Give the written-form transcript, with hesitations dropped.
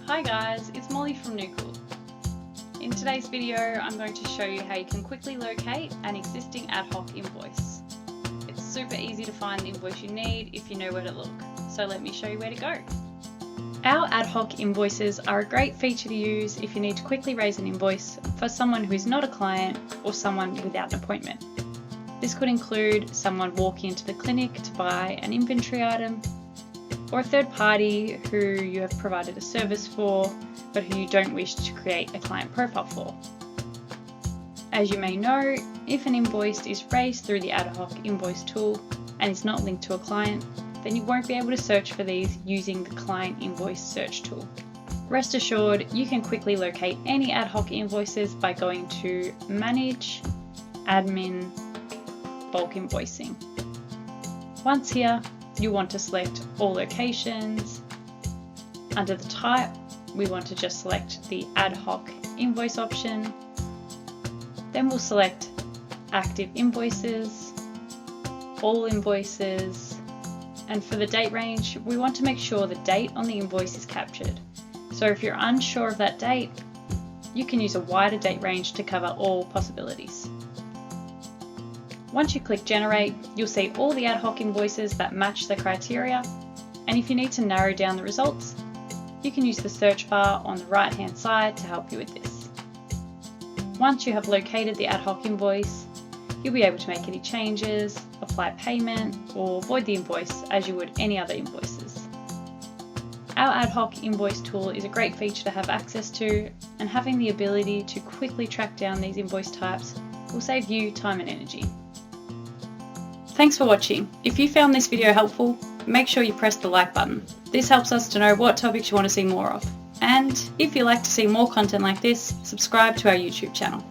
Hi guys, it's Molly from Nookal. In today's video, I'm going to show you how you can quickly locate an existing ad hoc invoice. It's super easy to find the invoice you need if you know where to look, so let me show you where to go. Our ad hoc invoices are a great feature to use if you need to quickly raise an invoice for someone who is not a client or someone without an appointment. This could include someone walking into the clinic to buy an inventory item, or a third party who you have provided a service for, but who you don't wish to create a client profile for. As you may know, if an invoice is raised through the Ad Hoc Invoice tool and is not linked to a client, then you won't be able to search for these using the Client Invoice Search tool. Rest assured, you can quickly locate any ad hoc invoices by going to Manage, Admin, Bulk Invoicing. Once here, you want to select all locations. Under the type, we want to just select the ad hoc invoice option. Then we'll select active invoices, all invoices, and for the date range, we want to make sure the date on the invoice is captured. So if you're unsure of that date, you can use a wider date range to cover all possibilities. Once you click Generate, you'll see all the ad hoc invoices that match the criteria, and if you need to narrow down the results, you can use the search bar on the right-hand side to help you with this. Once you have located the ad hoc invoice, you'll be able to make any changes, apply payment, or void the invoice as you would any other invoices. Our ad hoc invoice tool is a great feature to have access to, and having the ability to quickly track down these invoice types will save you time and energy. Thanks for watching. If you found this video helpful, make sure you press the like button. This helps us to know what topics you want to see more of. And if you'd like to see more content like this, subscribe to our YouTube channel.